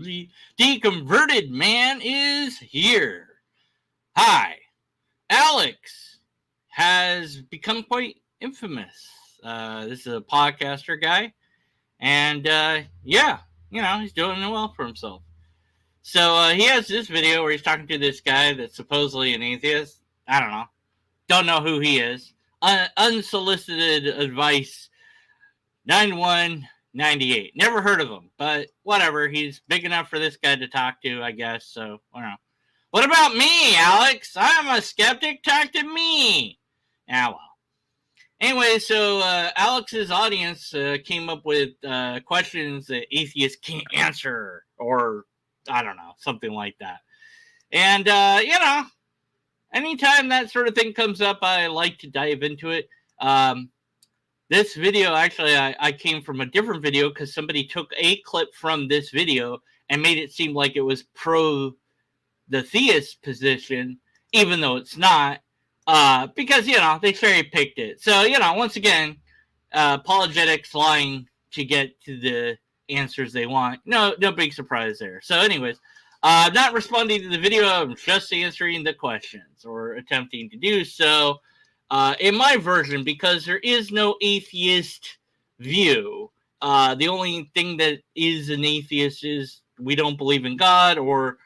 The deconverted man is here. Hi. Alex has become quite infamous. This is a podcaster guy. And, he's doing well for himself. So he has this video where he's talking to this guy that's supposedly an atheist. I don't know. Don't know who he is. Unsolicited advice 9198. Never heard of him, but whatever. He's big enough for this guy to talk to, I guess. So, I don't know. What about me, Alex? I'm a skeptic. Talk to me. Ah, well. Anyway, so Alex's audience came up with questions that atheists can't answer, or I don't know, something like that. And, anytime that sort of thing comes up, I like to dive into it. This video, actually, I came from a different video because somebody took a clip from this video and made it seem like it was pro the theist position, even though it's not, because, they cherry-picked it. So, once again, apologetics lying to get to the answers they want. No big surprise there. So, anyways, not responding to the video, I'm just answering the questions, or attempting to do so. In my version, because there is no atheist view, the only thing that is an atheist is we don't believe in God, or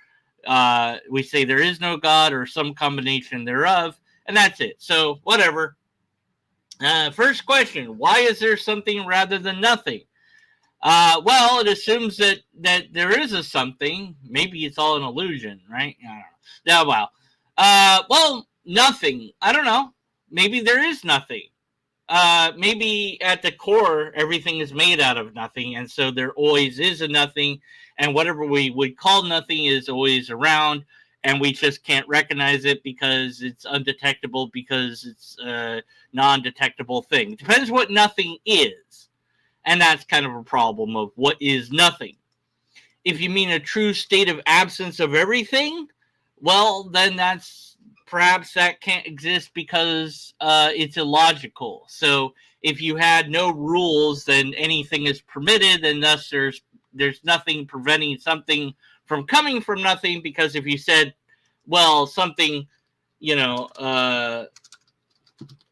we say there is no God, or some combination thereof, and that's it. So, whatever. First question, why is there something rather than nothing? Well, it assumes that there is a something. Maybe it's all an illusion, right? I don't know. Yeah, well, nothing. I don't know. Maybe there is nothing. Maybe at the core, everything is made out of nothing, and so there always is a nothing, and whatever we would call nothing is always around, and we just can't recognize it because it's undetectable, because it's a non-detectable thing. It depends what nothing is, and that's kind of a problem of what is nothing. If you mean a true state of absence of everything, well, then perhaps that can't exist because it's illogical. So if you had no rules, then anything is permitted, and thus there's nothing preventing something from coming from nothing, because if you said, well, something,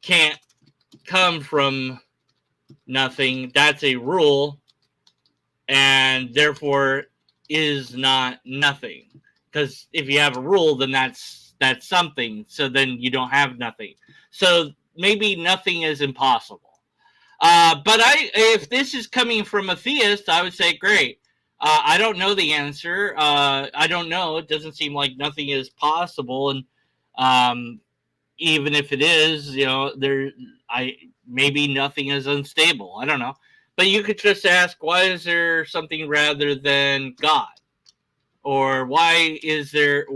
can't come from nothing, that's a rule, and therefore is not nothing. Because if you have a rule, then that's something, so then you don't have nothing. So maybe nothing is impossible. But if this is coming from a theist, I would say, great. I don't know the answer. I don't know. It doesn't seem like nothing is possible. And even if it is, maybe nothing is unstable. I don't know. But you could just ask, why is there something rather than God? Or why is there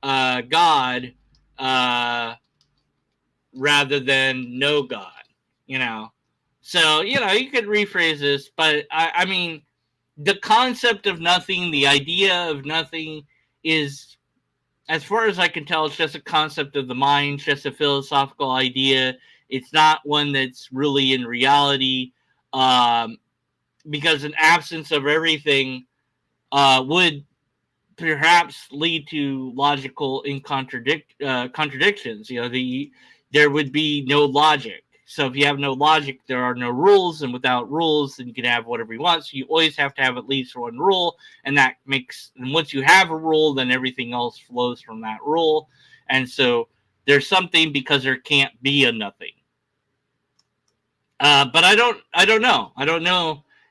God rather than no God? So, you could rephrase this, but I mean, the concept of nothing, the idea of nothing is, as far as I can tell, it's just a concept of the mind, just a philosophical idea. It's not one that's really in reality, because an absence of everything would perhaps lead to logical contradictions. There would be no logic. So if you have no logic, there are no rules, and without rules, then you can have whatever you want. So you always have to have at least one rule, and once you have a rule, then everything else flows from that rule. And so there's something because there can't be a nothing. But I don't know.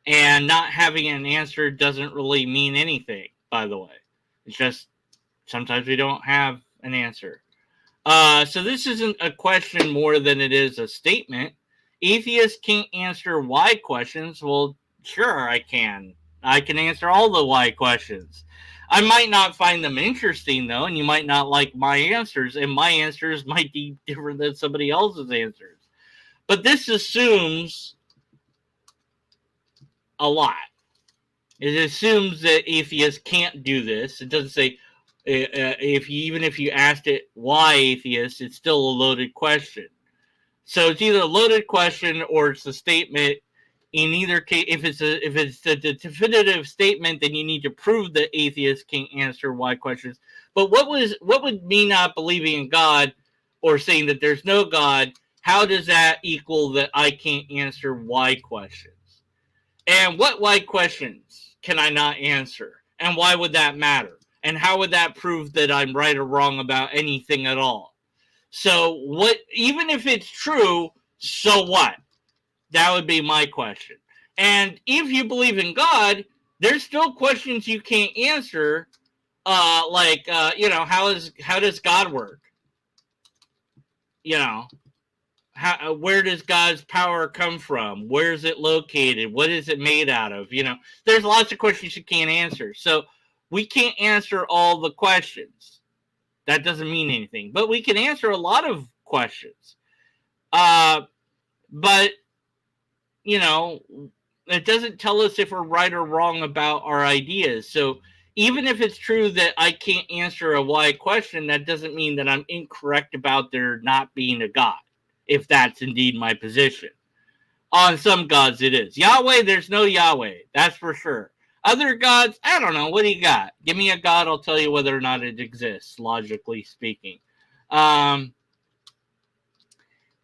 And not having an answer doesn't really mean anything, by the way. It's just sometimes we don't have an answer. So this isn't a question more than it is a statement. Atheists can't answer why questions. Well, sure, I can. I can answer all the why questions. I might not find them interesting, though, and you might not like my answers, and my answers might be different than somebody else's answers. But this assumes a lot. It assumes that atheists can't do this. It doesn't say, even if you asked it why atheists, it's still a loaded question. So it's either a loaded question or it's a statement In either case, if it's a definitive statement, then you need to prove that atheists can't answer why questions. But what would me not believing in God or saying that there's no God, how does that equal that I can't answer why questions? And what why questions can I not answer? And why would that matter? And how would that prove that I'm right or wrong about anything at all? So what, even if it's true, so what? That would be my question. And if you believe in God, there's still questions you can't answer. How does God work? Where does God's power come from? Where is it located? What is it made out of? There's lots of questions you can't answer. So we can't answer all the questions. That doesn't mean anything. But we can answer a lot of questions. But it doesn't tell us if we're right or wrong about our ideas. So even if it's true that I can't answer a why question, that doesn't mean that I'm incorrect about there not being a God, if that's indeed my position. On some gods it is. Yahweh, there's no Yahweh. That's for sure. Other gods, I don't know. What do you got? Give me a god, I'll tell you whether or not it exists, logically speaking.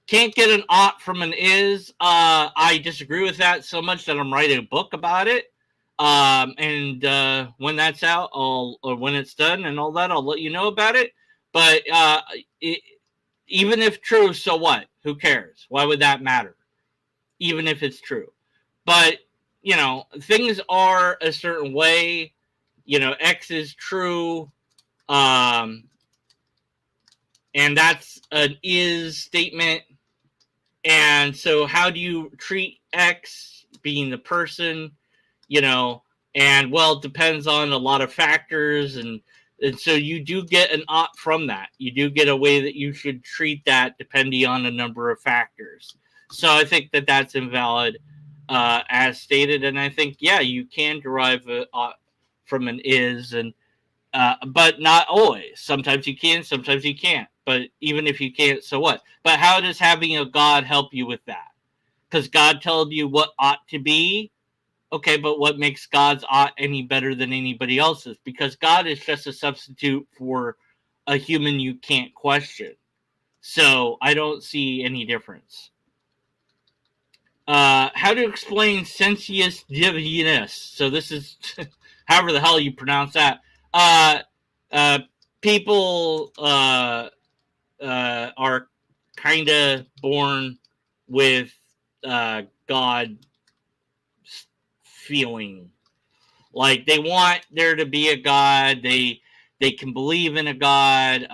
Can't get an ought from an is. I disagree with that so much that I'm writing a book about it. And when that's out, or when it's done and all that, I'll let you know about it. But even if true, so what? Who cares? Why would that matter? Even if it's true. But, things are a certain way. X is true. And that's an is statement. And so how do you treat X being the person, and well, it depends on a lot of factors. And so you do get an ought from that. You do get a way that you should treat that depending on a number of factors. So I think that that's invalid as stated. And I think, yeah, you can derive an ought from an is, and but not always. Sometimes you can, sometimes you can't. But even if you can't, so what? But how does having a God help you with that? Because God told you what ought to be. Okay, but what makes God's ought any better than anybody else's? Because God is just a substitute for a human you can't question. So I don't see any difference. How to explain Sensus Divinitatus? So this is, however the hell you pronounce that. People are kind of born with God feeling like they want there to be a God. They can believe in a God.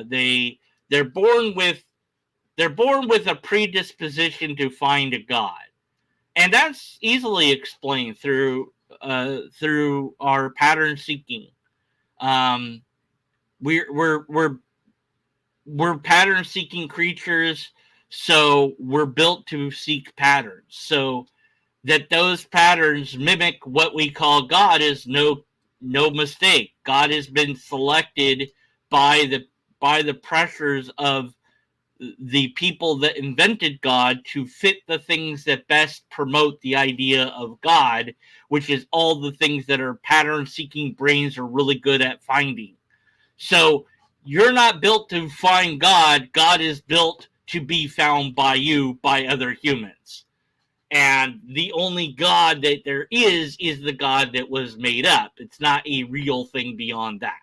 They're born with a predisposition to find a God, and that's easily explained through our pattern seeking. We're pattern seeking creatures, so we're built to seek patterns. So that those patterns mimic what we call God is no mistake. God has been selected by the pressures of the people that invented God to fit the things that best promote the idea of God, which is all the things that our pattern seeking brains are really good at finding. So you're not built to find God. God is built to be found by you, by other humans. And the only God that there is the God that was made up. It's not a real thing beyond that.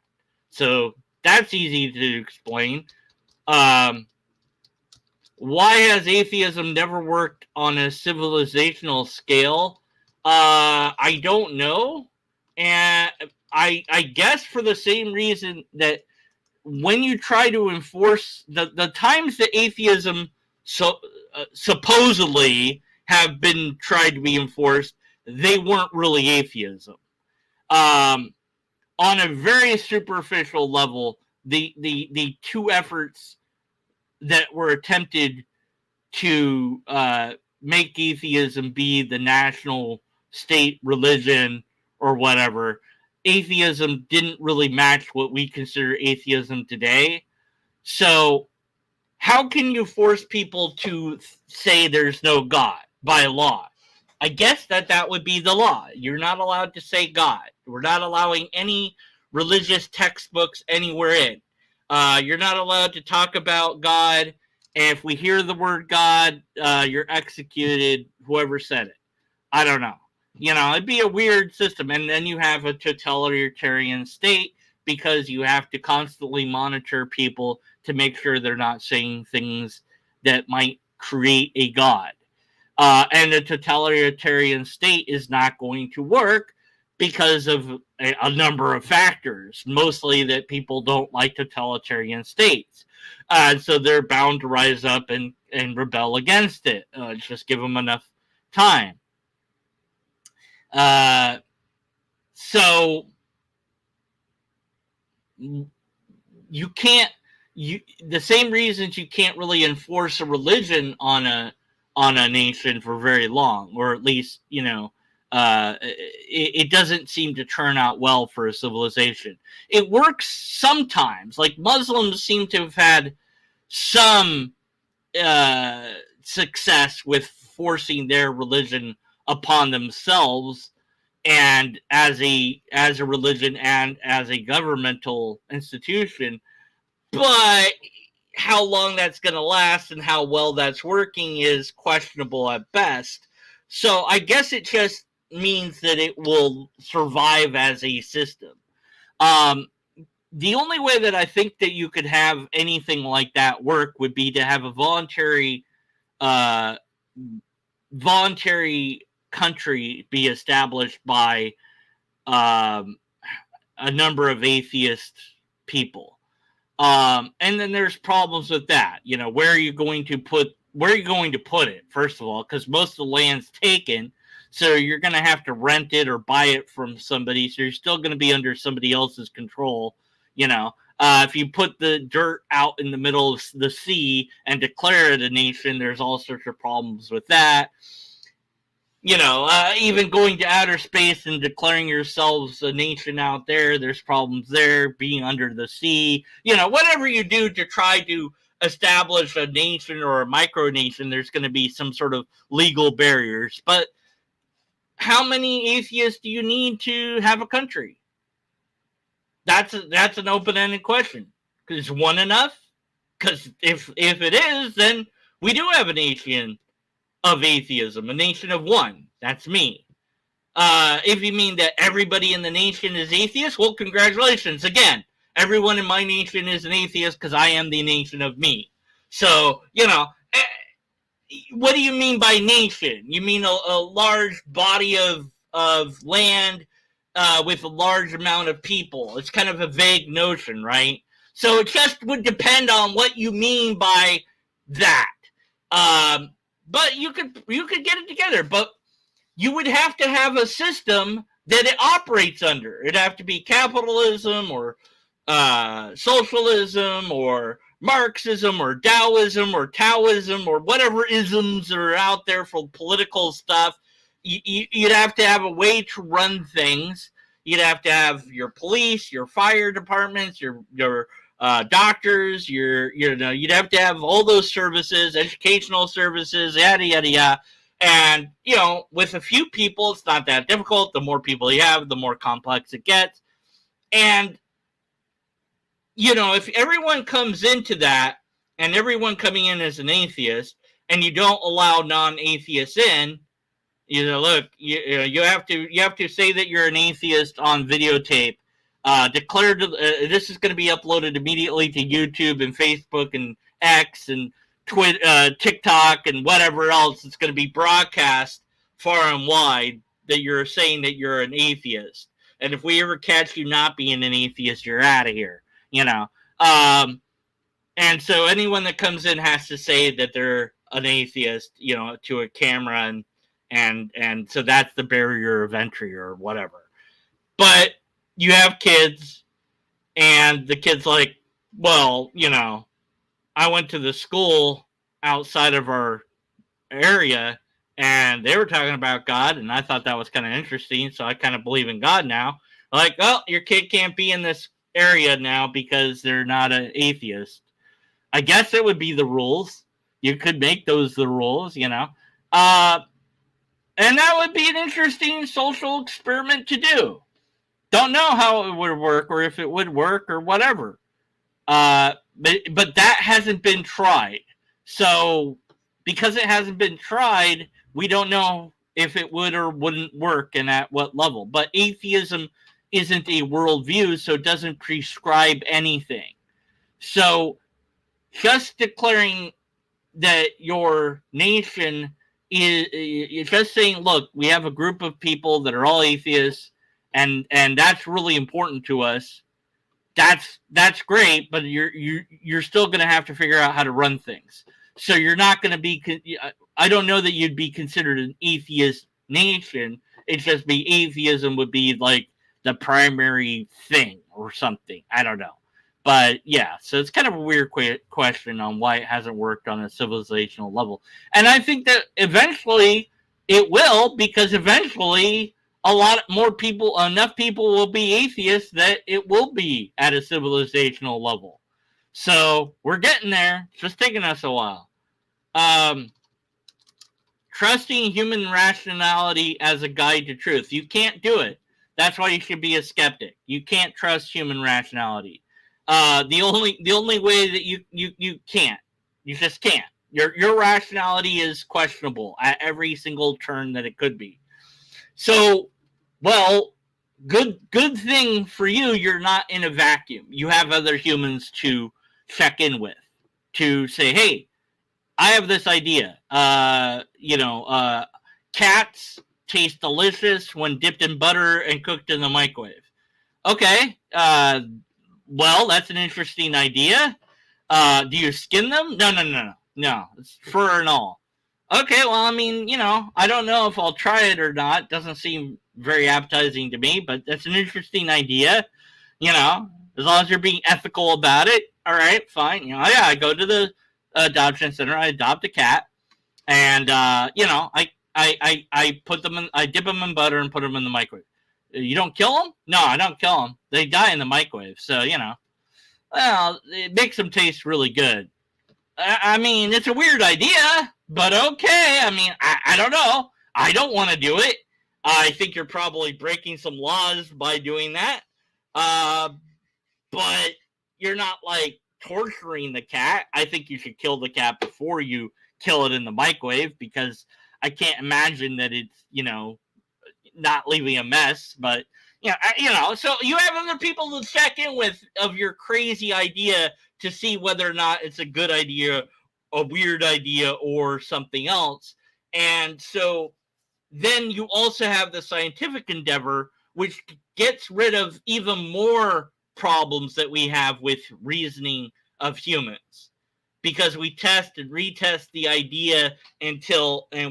So that's easy to explain. Why has atheism never worked on a civilizational scale? I don't know. And I guess for the same reason that when you try to enforce the times that atheism supposedly have been tried to be enforced, they weren't really atheism. On a very superficial level, the two efforts that were attempted to make atheism be the national state religion or whatever, atheism didn't really match what we consider atheism today. So how can you force people to say there's no God by law? I guess that would be the law. You're not allowed to say God. We're not allowing any religious textbooks anywhere in. You're not allowed to talk about God. And if we hear the word God, you're executed, whoever said it. I don't know. It'd be a weird system. And then you have a totalitarian state because you have to constantly monitor people to make sure they're not saying things that might create a God. And the totalitarian state is not going to work because of a number of factors, mostly that people don't like totalitarian states. So they're bound to rise up and rebel against it. Just give them enough time. So you can't, the same reasons you can't really enforce a religion on a nation for very long, or at least, it doesn't seem to turn out well for a civilization. It works sometimes. Like Muslims seem to have had some success with forcing their religion upon themselves, and as a religion and as a governmental institution. But how long that's going to last and how well that's working is questionable at best. So I guess it just means that it will survive as a system. The only way that I think that you could have anything like that work would be to have a voluntary country be established by a number of atheist people. And then there's problems with that. Where are you going to put it, first of all, because most of the land's taken, so you're going to have to rent it or buy it from somebody, so you're still going to be under somebody else's control. If you put the dirt out in the middle of the sea and declare it a nation, there's all sorts of problems with that. Even going to outer space and declaring yourselves a nation out there, there's problems there. Being under the sea, whatever you do to try to establish a nation or a micronation, there's going to be some sort of legal barriers. But how many atheists do you need to have a country? That's an open-ended question. Is one enough? Because if it is, then we do have a nation of atheism, a nation of one. That's me. If you mean that everybody in the nation is atheist, well, congratulations. Again, everyone in my nation is an atheist because I am the nation of me. So, what do you mean by nation? You mean a large body of land with a large amount of people. It's kind of a vague notion, right? So it just would depend on what you mean by that. But you could get it together, but you would have to have a system that it operates under. It'd have to be capitalism or socialism or Marxism or Taoism or Taoism or whatever isms are out there for political stuff. You'd have to have a way to run things. You'd have to have your police, your fire departments, your doctors, you'd have to have all those services, educational services, yada, yada, yada. And, with a few people, it's not that difficult. The more people you have, the more complex it gets. And, if everyone comes into that and everyone coming in as an atheist and you don't allow non-atheists in, look, you have to say that you're an atheist on videotape. Declared this is going to be uploaded immediately to YouTube and Facebook and X and TikTok and whatever else. It's going to be broadcast far and wide that you're saying that you're an atheist. And if we ever catch you not being an atheist, you're out of here. And so anyone that comes in has to say that they're an atheist, to a camera, and so that's the barrier of entry or whatever. But you have kids, and the kid's like, well, I went to the school outside of our area, and they were talking about God, and I thought that was kind of interesting, so I kind of believe in God now. Like, well, your kid can't be in this area now because they're not an atheist. I guess it would be the rules. You could make those the rules, And that would be an interesting social experiment to do. Don't know how it would work or if it would work or whatever. But that hasn't been tried. So because it hasn't been tried, we don't know if it would or wouldn't work and at what level. But atheism isn't a worldview, so it doesn't prescribe anything. So just declaring that your nation is just saying, look, we have a group of people that are all atheists, and that's really important to us. That's great, but you're still going to have to figure out how to run things. So you're not going to be. I don't know that you'd be considered an atheist nation. It's just be atheism would be like the primary thing or something. I don't know. But yeah, so it's kind of a weird question on why it hasn't worked on a civilizational level. And I think that eventually it will, because eventually a lot more people, enough people will be atheists that it will be at a civilizational level. So we're getting there. It's just taking us a while. Trusting human rationality as a guide to truth. You can't do it. That's why you should be a skeptic. You can't trust human rationality. The only way that you can't, you just can't. Your rationality is questionable at every single turn that it could be. So, well, good thing for you. You're not in a vacuum. You have other humans to check in with, to say, hey, I have this idea. Cats taste delicious when dipped in butter and cooked in the microwave. Okay. Well, that's an interesting idea. Do you skin them? No. It's fur and all. Okay, well, I mean, I don't know if I'll try it or not. It doesn't seem very appetizing to me, but that's an interesting idea. As long as you're being ethical about it, all right, fine. I go to the adoption center, I adopt a cat, and I put them in, I dip them in butter and put them in the microwave. You don't kill them? No, I don't kill them. They die in the microwave. So, well, it makes them taste really good. I mean, it's a weird idea, but okay. I mean, I don't know. I don't want to do it. I think you're probably breaking some laws by doing that. But you're not like torturing the cat. I think you should kill the cat before you kill it in the microwave, because I can't imagine that it's, not leaving a mess. But so you have other people to check in with of your crazy idea to see whether or not it's a good idea, a weird idea, or something else. And so then you also have the scientific endeavor, which gets rid of even more problems that we have with reasoning of humans, because we test and retest the idea and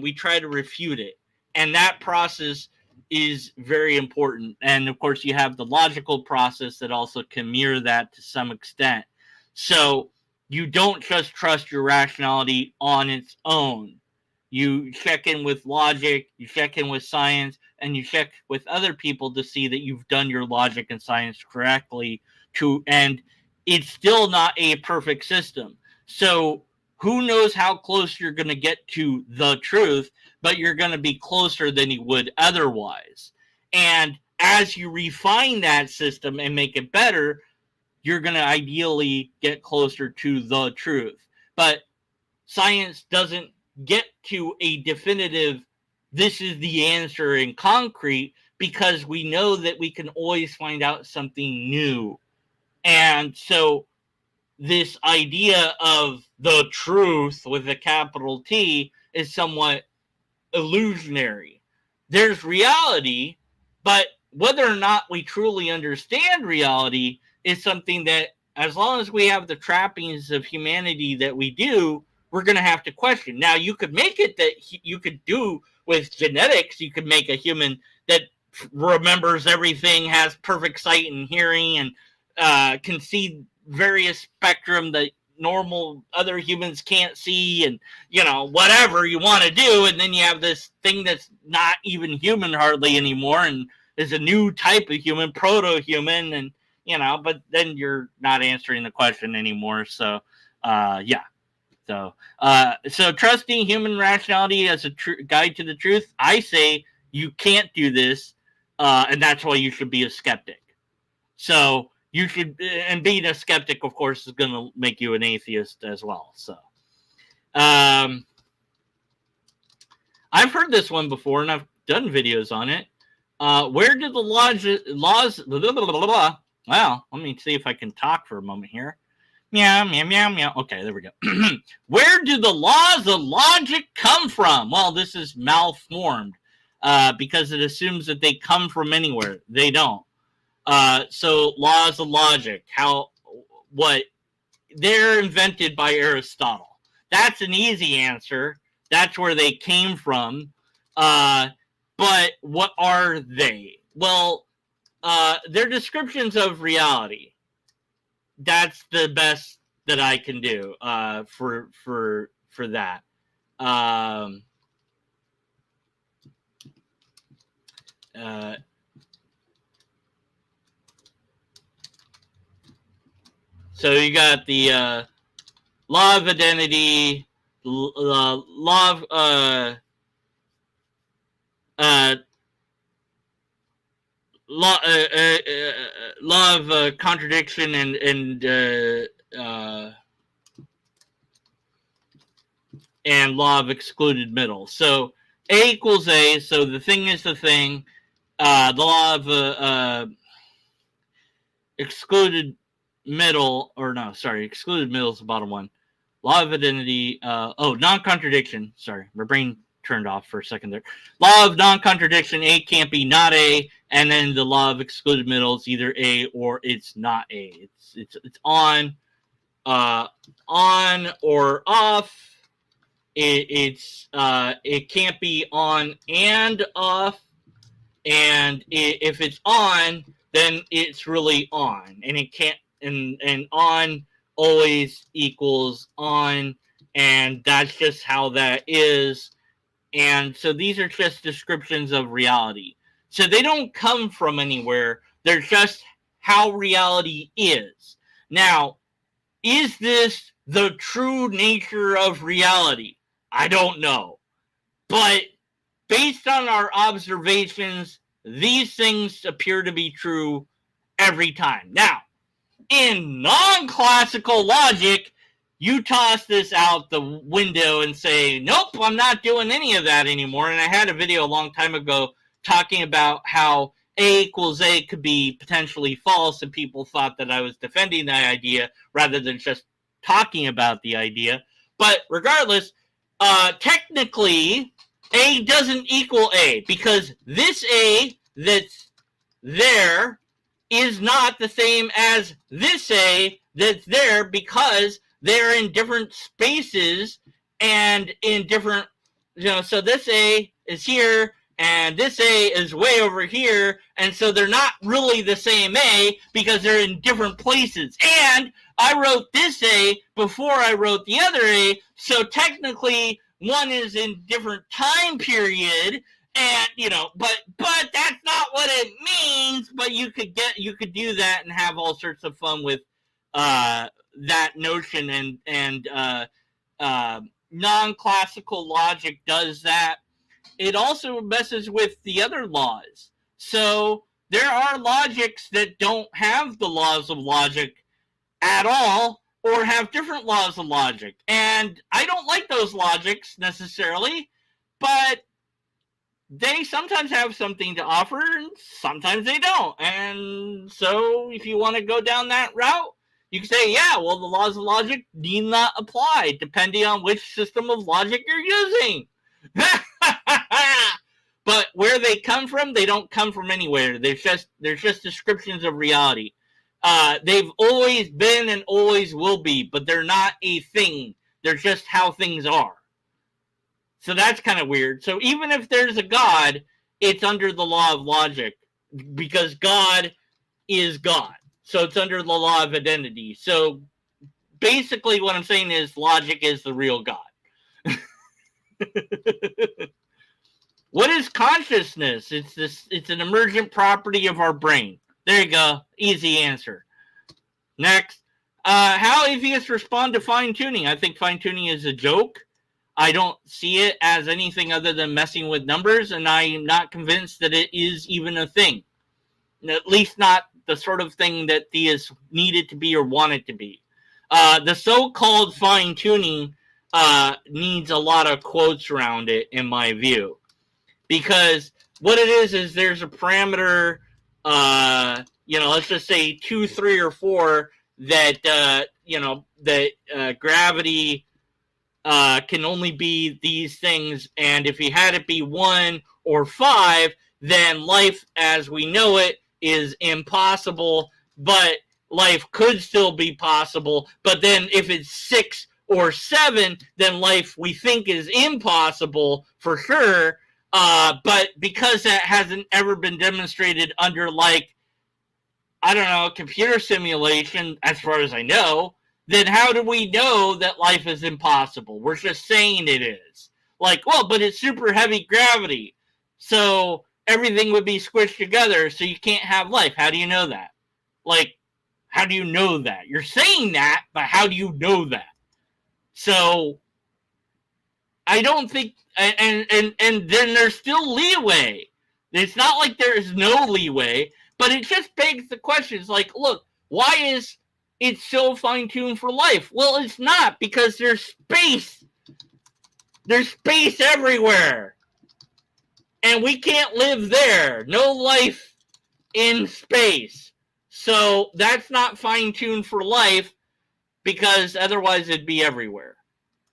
we try to refute it. And that process is very important. And of course, you have the logical process that also can mirror that to some extent. So you don't just trust your rationality on its own. You check in with logic, you check in with science, and you check with other people to see that you've done your logic and science correctly. And it's still not a perfect system. So who knows how close you're going to get to the truth, but you're going to be closer than you would otherwise. And as you refine that system and make it better, you're going to ideally get closer to the truth. But science doesn't get to a definitive, this is the answer in concrete, because we know that we can always find out something new. And so this idea of the truth with a capital T is somewhat illusionary. There's reality, but whether or not we truly understand reality is something that, as long as we have the trappings of humanity that we do, we're going to have to question. Now, you could make it that you could do with genetics. You could make a human that remembers everything, has perfect sight and hearing, and can see various spectrum that normal other humans can't see, and whatever you want to do. And then you have this thing that's not even human hardly anymore, and is a new type of human, proto-human, and but then you're not answering the question anymore. So yeah. So, so trusting human rationality as a guide to the truth, I say you can't do this, and that's why you should be a skeptic. So you should, and being a skeptic, of course, is going to make you an atheist as well. So, I've heard this one before, and I've done videos on it. Where did the laws? Blah, blah, blah, blah, blah. Well, let me see if I can talk for a moment here. Meow, meow, meow, meow. Okay, there we go. Where do the laws of logic come from? Well, this is malformed because it assumes that they come from anywhere. They don't. So laws of logic, they're invented by Aristotle. That's an easy answer. That's where they came from. But what are they? Well, they're descriptions of reality. That's the best that I can do for that. So you got the law of identity, law of law of contradiction and law of excluded middle. So A equals A. So the thing is the thing. The law of excluded middle, excluded middle is the bottom one. Law of identity. Non-contradiction. Sorry, my brain turned off for a second there. Law of non-contradiction, A can't be not A, and then the law of excluded middle is either A or it's not A. It's on or off. It can't be on and off, and if it's on, then it's really on, and it can't. And on always equals on, and that's just how that is. And so these are just descriptions of reality. So they don't come from anywhere. They're just how reality is. Now, is this the true nature of reality? I don't know. But based on our observations, these things appear to be true every time. Now, in non-classical logic, you toss this out the window and say, nope, I'm not doing any of that anymore. And I had a video a long time ago talking about how A equals A could be potentially false, and people thought that I was defending that idea rather than just talking about the idea. But regardless, technically, A doesn't equal A, because this A that's there is not the same as this A that's there, because they're in different spaces and in different, so this A is here and this A is way over here, and so they're not really the same A because they're in different places. And I wrote this A before I wrote the other A, so technically one is in different time period, and but that's not what it means. But you could do that and have all sorts of fun with that notion, and non-classical logic does that. It also messes with the other laws. So there are logics that don't have the laws of logic at all, or have different laws of logic. And I don't like those logics necessarily, but they sometimes have something to offer, and sometimes they don't. And so if you want to go down that route, you can say, yeah, well, the laws of logic need not apply, depending on which system of logic you're using. But where they come from, they don't come from anywhere. They're just descriptions of reality. They've always been and always will be, but they're not a thing. They're just how things are. So that's kind of weird. So even if there's a God, it's under the law of logic, because God is God. So it's under the law of identity. So basically what I'm saying is logic is the real God. What is consciousness? It's an emergent property of our brain. There you go. Easy answer. Next. How atheists respond to fine-tuning. I think fine-tuning is a joke. I don't see it as anything other than messing with numbers, and I'm not convinced that it is even a thing. At least not the sort of thing that theists need it to be or want it to be. The so-called fine-tuning needs a lot of quotes around it, in my view. Because what it is there's a parameter, let's just say 2, 3, or 4 that, gravity can only be these things. And if you had it be 1 or 5, then life as we know it is impossible, but life could still be possible. But then if it's 6 or 7, then life we think is impossible for sure. But because that hasn't ever been demonstrated under, computer simulation, as far as I know, then how do we know that life is impossible? We're just saying it is. But it's super heavy gravity, so everything would be squished together, so you can't have life. How do you know that? How do you know that? You're saying that, but how do you know that? So I don't think, and then there's still leeway. It's not like there is no leeway, but it just begs the questions look, why is it so fine-tuned for life? Well, it's not, because there's space. There's space everywhere. And we can't live there. No life in space. So that's not fine-tuned for life, because otherwise it'd be everywhere.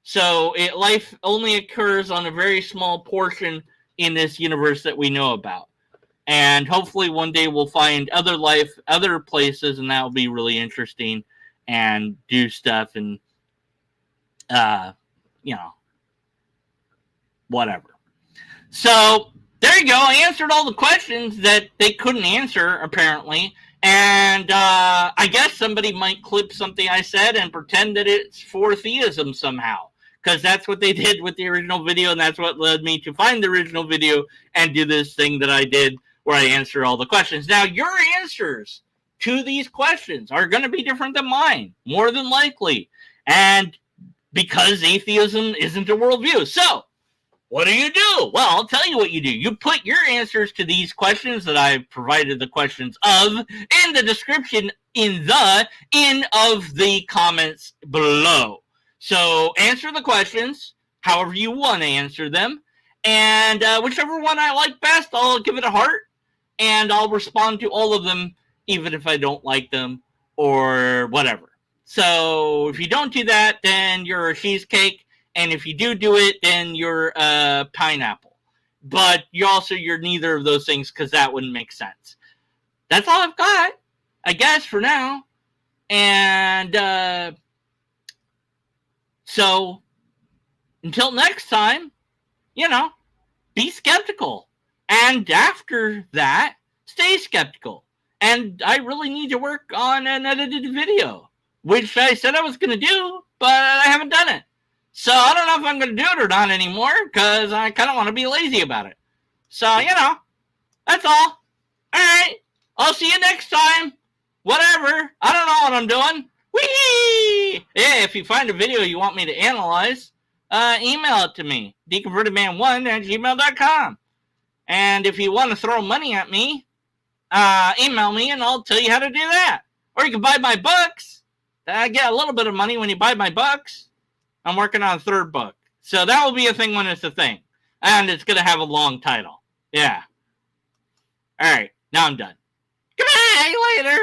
So life only occurs on a very small portion in this universe that we know about. And hopefully one day we'll find other life, other places, and that will be really interesting, and do stuff and, whatever. So there you go. I answered all the questions that they couldn't answer, apparently. And I guess somebody might clip something I said and pretend that it's for theism somehow. Because that's what they did with the original video, and that's what led me to find the original video and do this thing that I did where I answer all the questions. Now, your answers to these questions are going to be different than mine, more than likely. And because atheism isn't a worldview. So, what do you do? Well, I'll tell you what you do. You put your answers to these questions that I've provided the questions of in the description in of the comments below. So answer the questions however you want to answer them. And whichever one I like best, I'll give it a heart. And I'll respond to all of them, even if I don't like them or whatever. So if you don't do that, then you're a cheesecake. And if you do it, then you're a pineapple. But you're neither of those things, because that wouldn't make sense. That's all I've got, I guess, for now. And so until next time, be skeptical. And after that, stay skeptical. And I really need to work on an edited video, which I said I was going to do, but I haven't done it. So I don't know if I'm going to do it or not anymore, because I kind of want to be lazy about it. So, that's all. All right. I'll see you next time. Whatever. I don't know what I'm doing. Whee! Yeah, if you find a video you want me to analyze, email it to me, deconvertedman1@gmail.com. And if you want to throw money at me, email me and I'll tell you how to do that. Or you can buy my books. I get a little bit of money when you buy my books. I'm working on a 3rd book. So that will be a thing when it's a thing. And it's going to have a long title. Yeah. All right. Now I'm done. Goodbye. Later.